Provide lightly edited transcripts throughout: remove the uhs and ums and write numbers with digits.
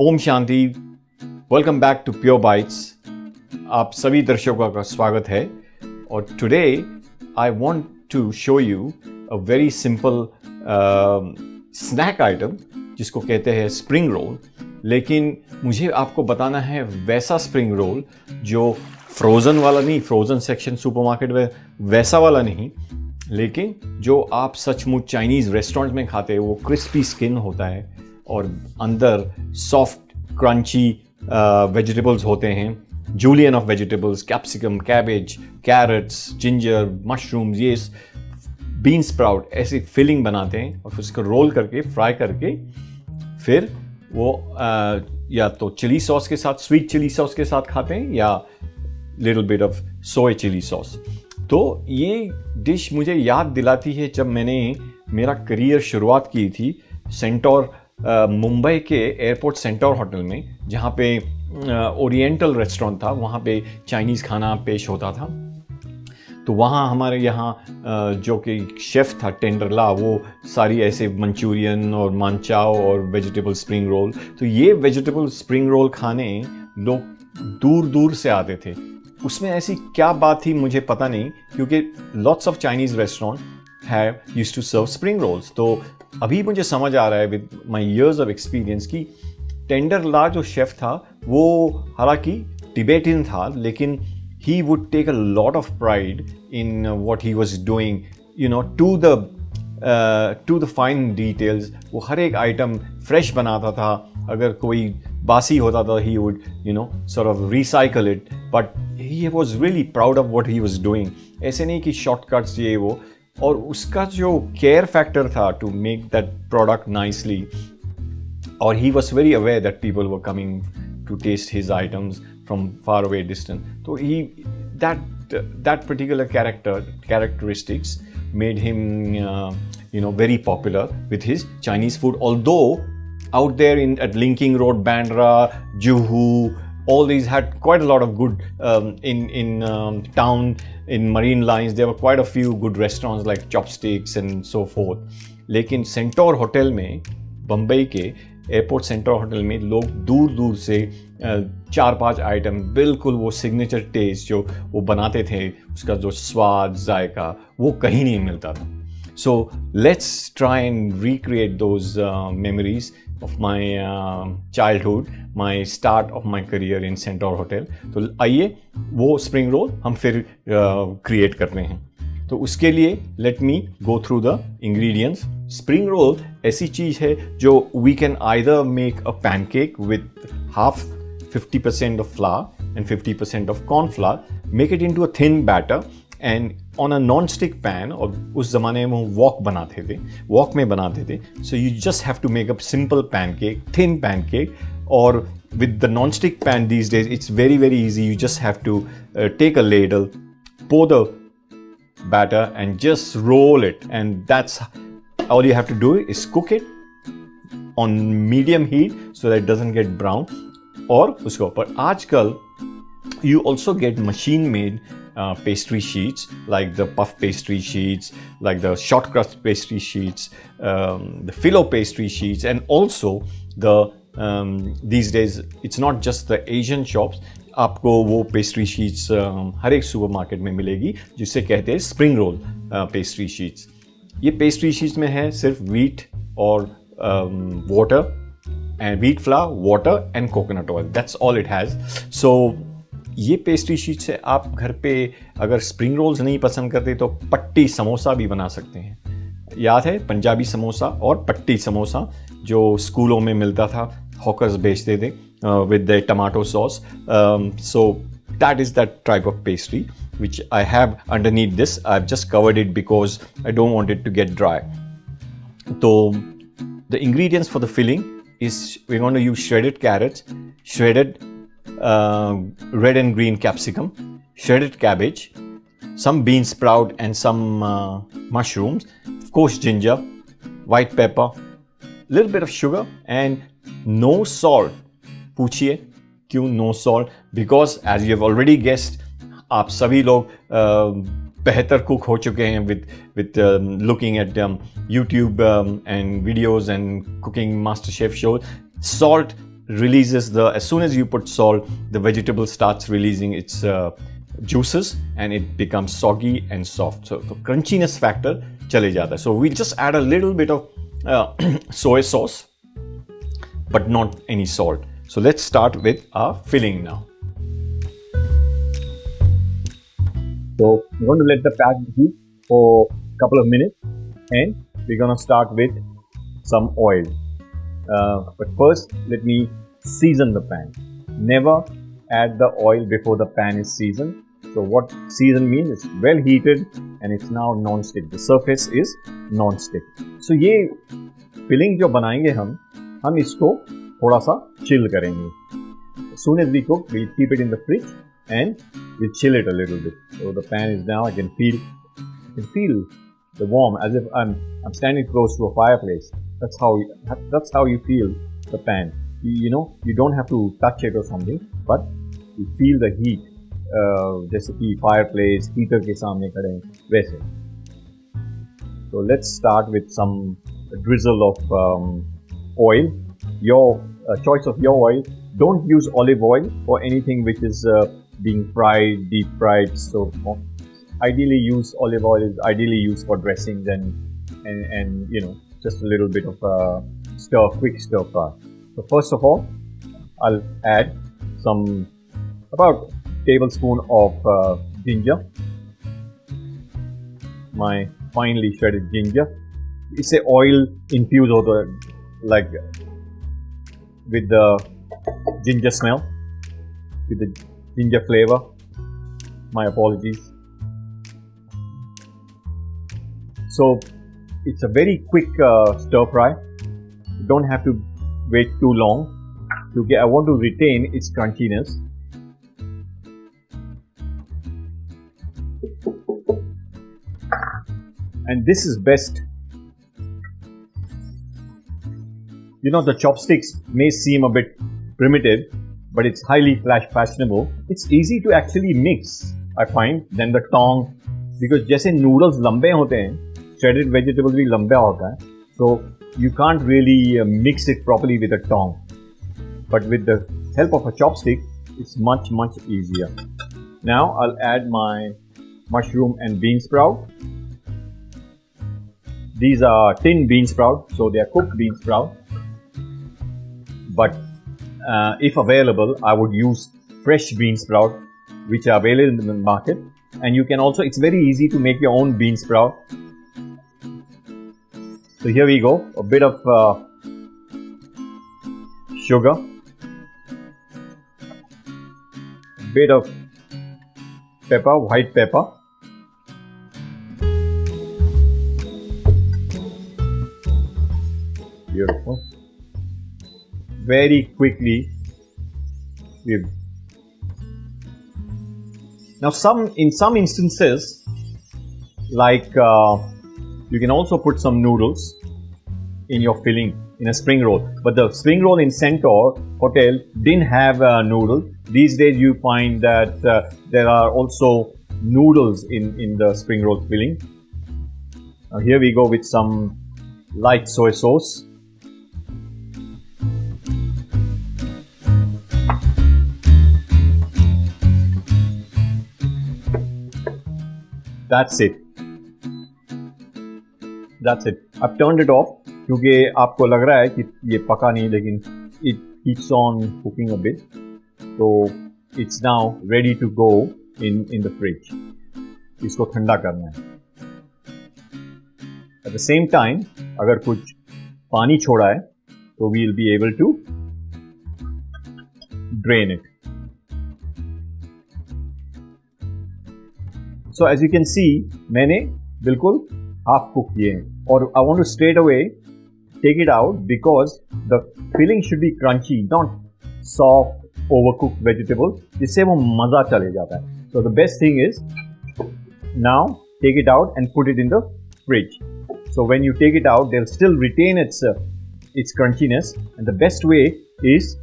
ओम शांति। Welcome back to pure bites. आप सभी दर्शकों का स्वागत है और today I want to show you a very simple snack item जिसको कहते हैं स्प्रिंग रोल। लेकिन मुझे आपको बताना है वैसा स्प्रिंग रोल जो फ्रोज़न वाला नहीं, फ्रोज़न सेक्शन सुपरमार्केट में वैसा वाला नहीं, लेकिन जो आप सचमुच चाइनीज़ रेस्टोरेंट में खाते हैं। वो क्रिस्पी स्किन होता है और अंदर सॉफ्ट क्रंची वेजिटेबल्स होते हैं, julienne of vegetables, capsicum, cabbage, carrots, ginger, mushrooms, ये बीन स्प्राउट, ऐसी फिलिंग बनाते हैं और फिर उसको रोल करके फ्राई करके फिर वो या तो चिली सॉस के साथ, स्वीट चिली सॉस के साथ खाते हैं या little bit of soya chilli sauce. तो ये डिश मुझे याद दिलाती है जब मैंने मेरा करियर शुरुआत की थी सेंटोर मुंबई के एयरपोर्ट सेंटोर होटल में, जहाँ पे ओरिएंटल रेस्टोरेंट था, वहाँ पे चाइनीज़ खाना पेश होता था। तो वहाँ हमारे यहाँ जो कि शेफ़ था टेंडरला, वो सारी ऐसे मंचूरियन और मानचाओ और वेजिटेबल स्प्रिंग रोल, तो ये वेजिटेबल स्प्रिंग रोल खाने लोग दूर दूर से आते थे। उसमें ऐसी क्या बात थी मुझे पता नहीं, क्योंकि lots of Chinese restaurant have used to serve spring rolls. तो अभी मुझे समझ आ रहा है with my years of experience कि टेंडरला जो शेफ़ था वो हालांकि टिबेटियन था, लेकिन he would take a lot of pride in what he was doing, you know, to the fine details. वो हर एक आइटम फ्रेश बनाता था। अगर कोई बासी होता था, he would, you know, sort of recycle it, but he was really proud of what he was doing. ऐसे नहीं कि shortcuts ये वो, और उसका जो care factor था to make that product nicely, or he was very aware that people were coming to taste his items from far away distance. So that particular characteristics made him very popular with his Chinese food. Although out there at Linking Road, Bandra, Juhu, all these had quite a lot of good in town, in Marine Lines there were quite a few good restaurants like Chopsticks and so forth. लेकिन centaur hotel में, बम्बई के airport centre hotel में लोग दूर दूर से 4-5 item बिल्कुल वो सिग्नेचर टेस्ट जो वो बनाते थे, उसका जो स्वाद, जायका, वो कहीं नहीं मिलता था। So let's try and recreate those memories of my childhood, my start of my career in centaur hotel. तो आइए वो स्प्रिंग रोल हम फिर क्रिएट करते हैं। तो उसके लिए let me go through the ingredients. Spring roll ऐसी चीज़ है जो we can either make a pancake with half 50% of flour and 50% of corn flour, make it into a thin batter and on a non-stick pan, और उस ज़माने में wok बनाते थे, wok में बनाते थे। So you just have to make a simple pancake, thin pancake, or with the non-stick pan these days it's very very easy. You just have to take a ladle, pour the batter and just roll it, and that's all you have to do is cook it on medium heat so that it doesn't get brown. और उसके ऊपर आजकल you also get machine made pastry sheets, like the puff pastry sheets, like the short crust pastry sheets, the filo pastry sheets, and also the these days it's not just the Asian shops, आपको वो pastry sheets हर एक supermarket में मिलेगी जिसे कहते हैं spring roll pastry sheets. ये pastry sheets में है सिर्फ व्हीट और water and wheat flour, water and coconut oil. That's all it has. So ये पेस्ट्री शीट से आप घर पे अगर स्प्रिंग रोल्स नहीं पसंद करते तो पट्टी समोसा भी बना सकते हैं। याद है पंजाबी समोसा और पट्टी समोसा जो स्कूलों में मिलता था, हॉकर्स बेचते थे with the tomato sauce. So that is that type of pastry which I have underneath this. I've just covered it because I don't want it to get dry. So the ingredients for the filling is we're going to use shredded carrots, shredded red and green capsicum, shredded cabbage, some bean sprout and some mushrooms, of course ginger, white pepper, little bit of sugar and no salt. पूछिए क्यों no salt? Because as you have already guessed, आप सभी लोग बेहतर cook हो चुके हैं with looking at YouTube and videos and cooking master chef shows. Salt releases as soon as you put salt, the vegetable starts releasing its juices and it becomes soggy and soft. So the crunchiness factor chale jata hai. So we'll just add a little bit of soy sauce, but not any salt. So let's start with our filling now. So we're going to let the pan heat for a couple of minutes, and we're going to start with some oil. But first, let me season the pan. Never add the oil before the pan is seasoned. So what season means is well heated and it's now non-stick. The surface is non-stick. So ये filling जो बनाएंगे हम इसको थोड़ा सा chill करेंगे. As soon as we cook, we keep it in the fridge and we chill it a little bit. So the pan is now. I can feel the warm as if I'm standing close to a fireplace. That's how you feel the pan. You know, you don't have to touch it or something, but you feel the heat. जैसे कि fireplace heater के सामने खड़े हैं वैसे. So let's start with some drizzle of oil. Your choice of your oil. Don't use olive oil or anything which is being fried, deep fried. So ideally use olive oil is ideally used for dressings and you know, just a little bit of quick stir fry. So first of all, I'll add about tablespoon of ginger, my finely shredded ginger. It's a oil infused होता है, like with the ginger smell, with the ginger flavor. My apologies. So it's a very quick stir fry. You don't have to wait too long. I want to retain its crunchiness. And this is best. You know, the chopsticks may seem a bit primitive, but it's highly fashionable. It's easy to actually mix, I find, than the tong, because जैसे noodles लंबे होते हैं, shredded vegetable भी लंबा होता है, so you can't really mix it properly with a tong. But with the help of a chopstick, it's much easier. Now I'll add my mushroom and bean sprout. These are tin bean sprout, so they are cooked bean sprout. But if available, I would use fresh bean sprout, which are available in the market. And you can also, it's very easy to make your own bean sprout. So here we go, a bit of sugar, a bit of pepper, white pepper, beautiful. Very quickly, now in some instances, like you can also put some noodles in your filling in a spring roll. But the spring roll in Centaur Hotel didn't have noodles. These days you find that there are also noodles in the spring roll filling. Now here we go with some light soy sauce. That's it. I've turned it off क्योंकि आपको लग रहा है कि ये पका नहीं, लेकिन it keeps on cooking a bit. So it's now ready to go in the fridge. इसको ठंडा करना है. At the same time, अगर कुछ पानी छोड़ा है, तो we'll be able to drain it. So as you can see, मैंने बिल्कुल half cook किए हैं, और I want to straight away take it out because the filling should be crunchy, not soft, overcooked vegetable, जिससे वो मज़ा चले जाता है. So the best thing is now take it out and put it in the fridge. So when you take it out, they'll still retain its crunchiness, and the best way is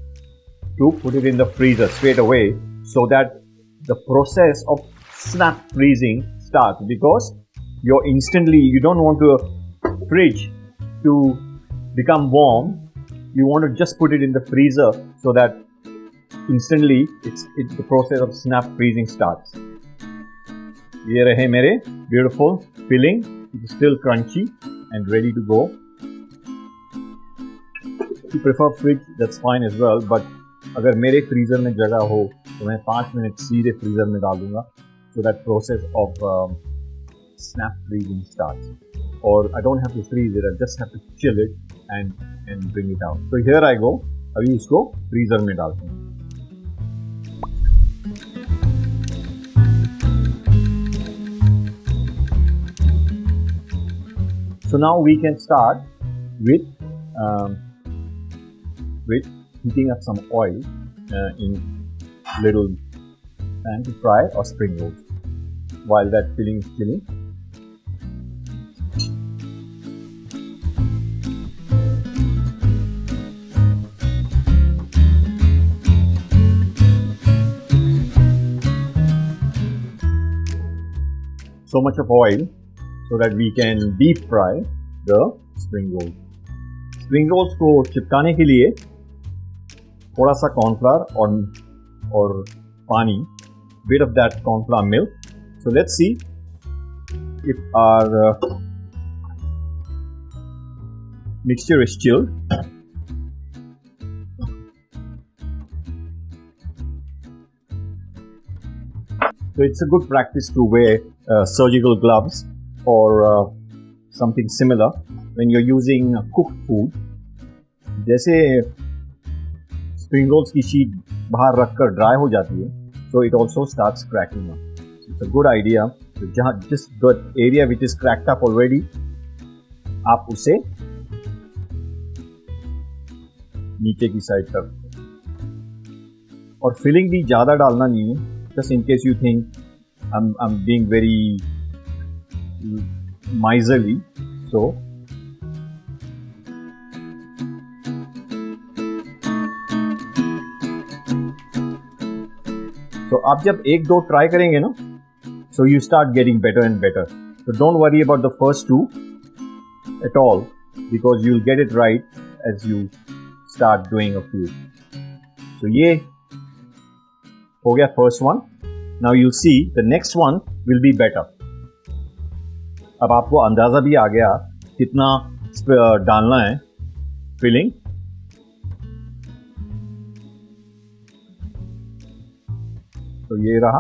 to put it in the freezer straight away so that the process of snap freezing starts, because you don't want the fridge to become warm you want to just put it in the freezer so that instantly the process of snap freezing starts. ये रहे मेरे beautiful filling, it's still crunchy and ready to go. If you prefer fridge, that's fine as well, but अगर मेरे freezer में जगह हो तो मैं 5 मिनट सीधे freezer में डाल दूँगा, so that process of snap freezing starts. Or I don't have to freeze it, I just have to chill it and bring it out. So here I go. अभी इसको freezer में डालते हैं. So now we can start with heating up some oil in little pan to fry or spring rolls. While that filling is chilling, so much of oil so that we can deep fry the spring rolls. Spring rolls को चिपकाने के लिए थोड़ा सा cornflour और पानी, bit of that cornflour milk. So let's see if our mixture is chilled. So it's a good practice to wear surgical gloves or something similar when you're using cooked food. जैसे spring rolls की sheet बाहर रखकर dry हो जाती है, so it also starts cracking up. So it's a good idea. So just the area which is cracked up already, आप उसे नीचे की साइड तक, और फिलिंग भी ज़्यादा डालना नहीं है. Just in case you think I'm being very miserly, so आप जब एक दो ट्राई करेंगे ना, so you start getting better and better. So don't worry about the first two at all, because you'll get it right as you start doing a few. So ये हो गया first one. Now you'll see the next one will be better. अब आपको अंदाजा भी आ गया कितना डालना है फिलिंग. तो ये रहा,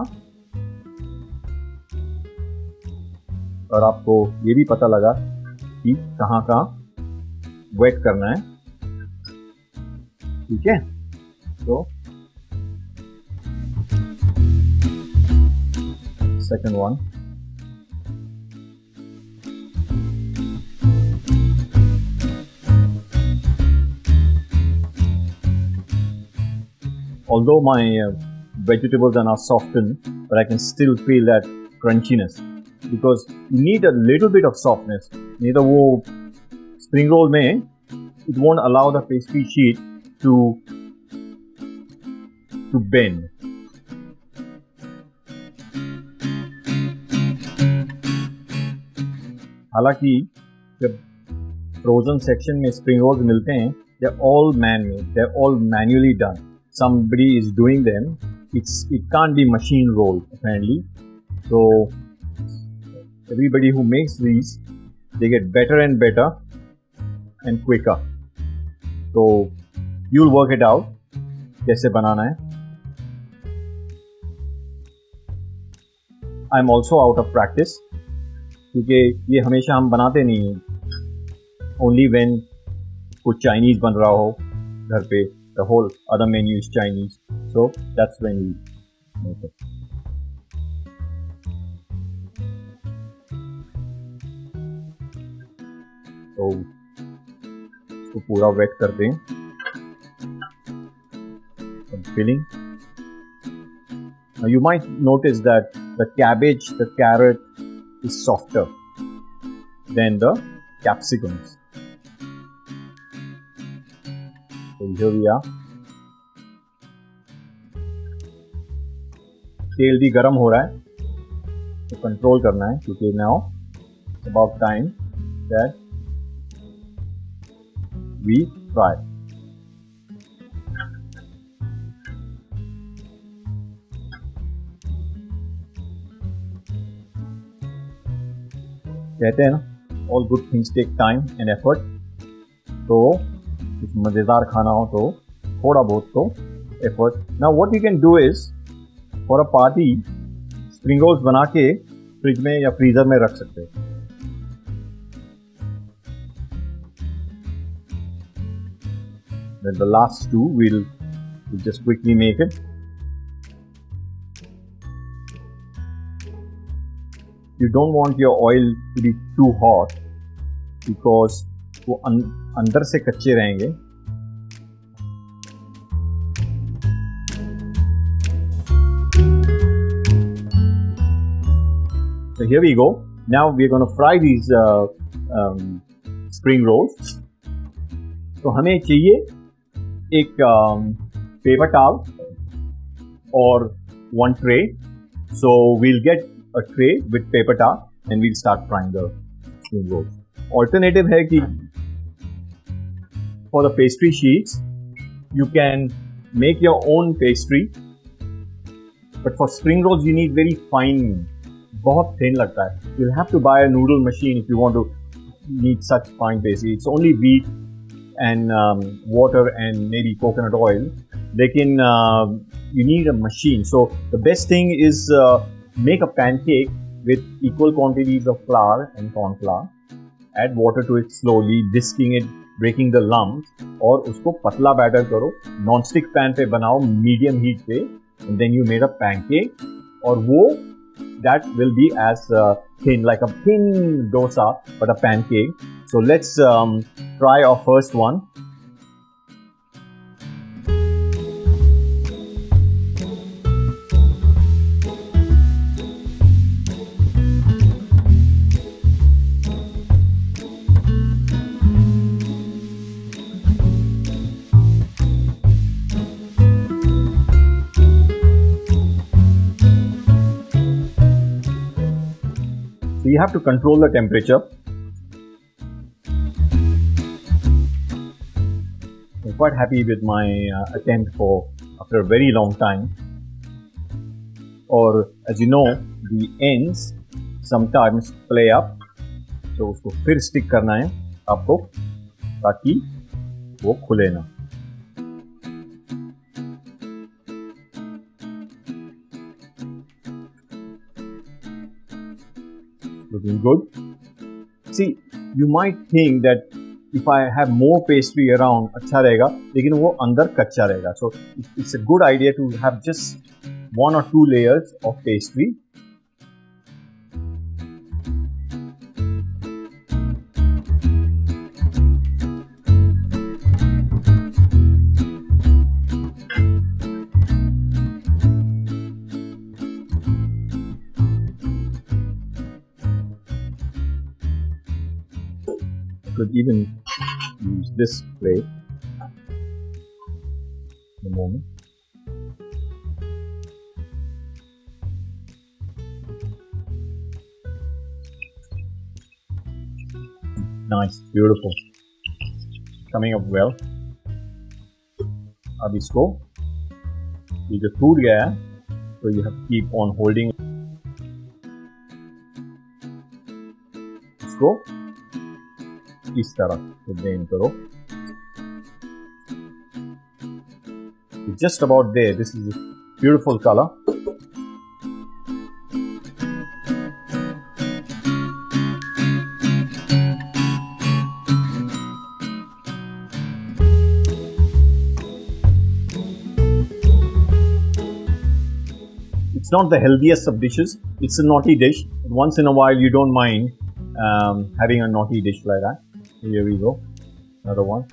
और आपको ये भी पता लगा कि कहाँ वेट करना है. ठीक है. तो second one. Although my vegetables are now softened, but I can still feel that crunchiness, because you need a little bit of softness. नहीं तो वो spring roll में it won't allow the pastry sheet to bend. हालांकि जब frozen section में spring rolls मिलते हैं, they're all man-made, they're all manually done. Somebody is doing them. It can't be machine rolled apparently. So everybody who makes these, they get better and better and quicker. So you'll work it out कैसे बनाना है. I'm also out of practice, क्योंकि ये हमेशा हम बनाते नहीं हैं. Only when कुछ चाइनीज बन रहा हो घर पे, the whole other menu is Chinese, so that's when we make it. So इसको पूरा वेट कर दें. Filling. Now you might notice that the cabbage, the carrot is softer than the capsicums. So here we are. तेल भी गरम हो रहा है, तो कंट्रोल करना है, क्योंकि now it's about time that we fry. कहते हैं ना, all good things take time and effort. तो कुछ मज़ेदार खाना हो तो थोड़ा बहुत तो effort. Now what you can do is, for a party, spring rolls बना के फ्रिज में या फ्रीजर में रख सकते हैं. Then the last two we'll just quickly make it. You don't want your oil to be too hot because वो अंदर से कच्चे रहेंगे. So here we go. Now we're going to fry these spring rolls. तो हमें चाहिए एक paper towel or one tray. So we'll get a tray with paper towel and we'll start frying the spring rolls. Alternative है कि for the pastry sheets you can make your own pastry, but for spring rolls you need very fine, बहुत thin लगता है. You'll have to buy a noodle machine if you want to need such fine pastry. It's only wheat and water and maybe coconut oil. लेकिन you need a machine. So the best thing is make a pancake with equal quantities of flour and corn flour. Add water to it slowly, whisking it, breaking the lumps, और उसको पतला batter करो. Non-stick pan पे बनाओ medium heat पे, and then you made a pancake. और वो that will be as thin, like a thin dosa, but a pancake. So let's try our first one. So you have to control the temperature. I'm quite happy with my attempt for after a very long time. Or as you know, the ends sometimes play up. So उसको फिर stick करना है आपको ताकि वो खुले ना. Looking good. See, you might think that if I have more pastry around, अच्छा रहेगा, लेकिन वो अंदर कच्चा रहेगा. So it's a good idea to have just 1 or 2 layers of pastry. Could even use this plate in a moment. Nice, beautiful, coming up well. अब इसको ये जो टूट गया है, so you have to keep on holding इसको इस तरह से बेंड करो. It's just about there. This is a beautiful color. It's not the healthiest of dishes. It's a naughty dish. Once in a while, you don't mind having a naughty dish like that. Here we go. Another one.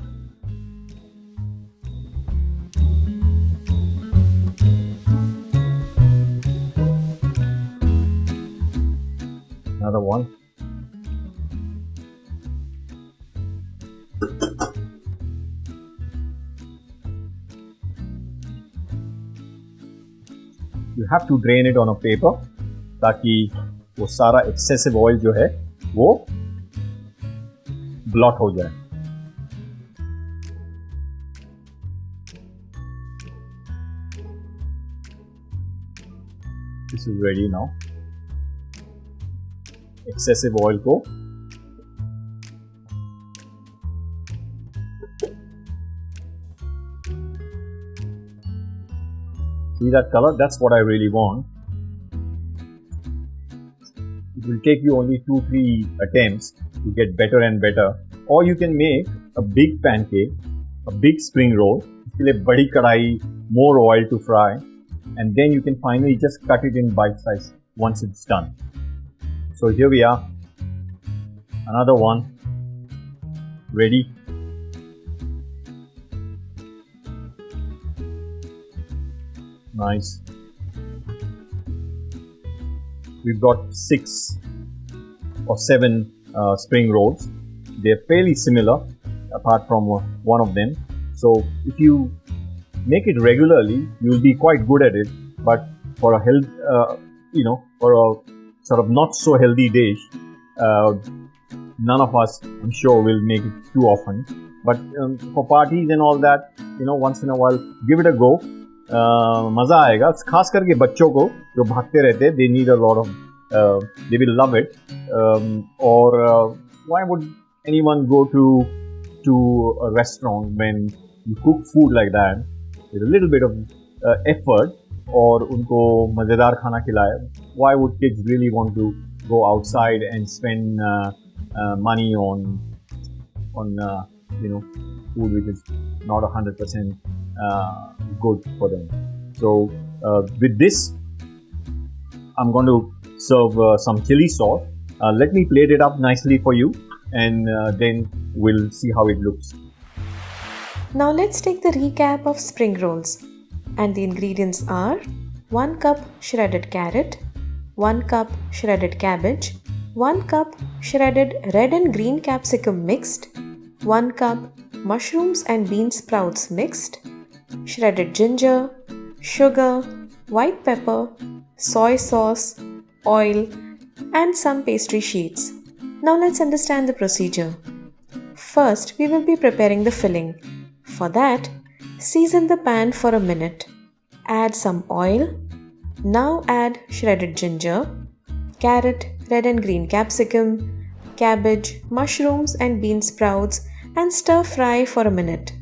Another one. You have to drain it on a paper ताकि वो सारा excessive oil जो है वो blot हो जाए. This is ready now. Excessive oil को। See that color? That's what I really want. It will take you only 2-3 attempts to get better and better. Or you can make a big pancake, a big spring roll. इसके लिए बड़ी कढ़ाई, more oil to fry, and then you can finally just cut it in bite size once it's done. So here we are, another one ready. Nice. We've got 6 or 7 spring rolls. They're fairly similar apart from one of them. So if you make it regularly, you'll be quite good at it. But for a for a sort of not so healthy dish, none of us, I'm sure, will make it too often. But for parties and all that, once in a while, give it a go. मज़ा आएगा, खास करके बच्चों को जो भागते रहते हैं, they need a lot of, they will love it. Or why would anyone go to a restaurant when you cook food like that with a little bit of effort और उनको मज़ेदार खाना खिलाए? Why would kids really want to go outside and spend money on food which is not 100% good for them? So with this, I'm going to serve some chili sauce. Let me plate it up nicely for you, and then we'll see how it looks. Now let's take the recap of spring rolls. And the ingredients are 1 cup shredded carrot, 1 cup shredded cabbage, 1 cup shredded red and green capsicum mixed, 1 cup mushrooms and bean sprouts mixed, shredded ginger, sugar, white pepper, soy sauce, oil, and some pastry sheets. Now let's understand the procedure. First, we will be preparing the filling. For that, season the pan for a minute. Add some oil. Now add shredded ginger, carrot, red and green capsicum, cabbage, mushrooms and bean sprouts, and stir fry for a minute.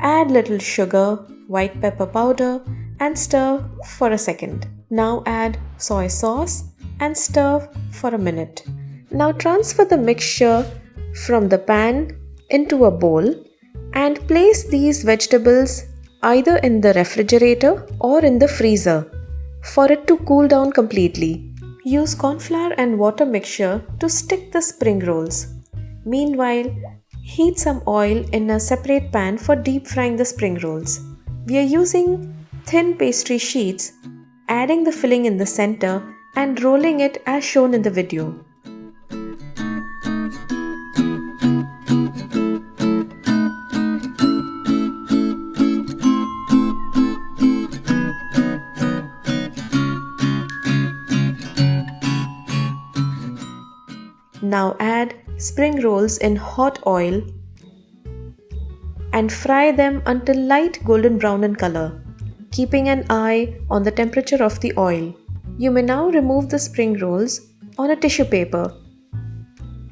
Add little sugar, white pepper powder, and stir for a second. Now add soy sauce and stir for a minute. Now transfer the mixture from the pan into a bowl and place these vegetables either in the refrigerator or in the freezer for it to cool down completely. Use corn flour and water mixture to stick the spring rolls. Meanwhile, heat some oil in a separate pan for deep frying the spring rolls. We are using thin pastry sheets, adding the filling in the center and rolling it as shown in the video. Now add spring rolls in hot oil and fry them until light golden brown in color, keeping an eye on the temperature of the oil. You may now remove the spring rolls on a tissue paper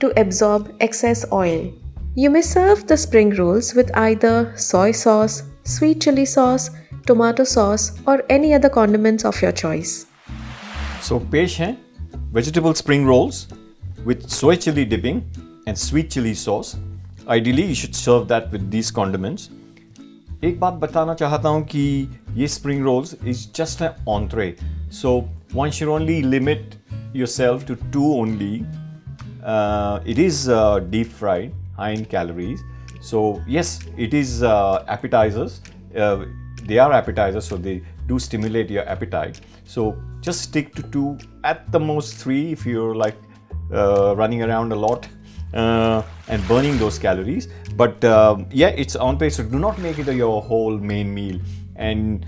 to absorb excess oil. You may serve the spring rolls with either soy sauce, sweet chili sauce, tomato sauce, or any other condiments of your choice. So पेश हैं vegetable spring rolls with soy chili dipping and sweet chili sauce. Ideally, you should serve that with these condiments. एक बात बताना चाहता हूँ कि ये spring rolls is just an entree. So one should only limit yourself to 2 only. It is deep fried, high in calories. So yes, it is appetizers. They are appetizers, so they do stimulate your appetite. So just stick to 2, at the most 3 if you're like running around a lot and burning those calories. But yeah, it's entree, so do not make it your whole main meal, and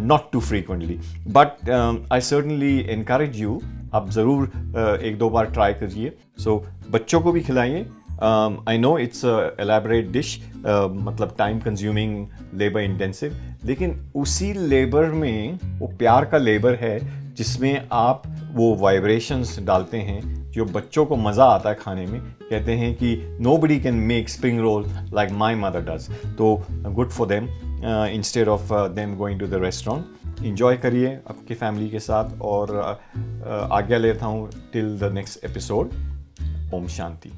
not too frequently. But I certainly encourage you, आप ज़रूर 1-2 बार try करिए. So बच्चों को भी खिलाइए. I know it's a elaborate dish, मतलब time consuming, labor intensive, लेकिन उसी लेबर में वो प्यार का लेबर है जिसमें आप वो वाइब्रेशंस डालते हैं जो बच्चों को मज़ा आता है खाने में। कहते हैं कि nobody can make spring roll like my mother does, तो good for them instead of them going to the restaurant। Enjoy करिए आपकी फैमिली के साथ और आज्ञा लेता हूँ टिल द नेक्स्ट एपिसोड। ओम शांति।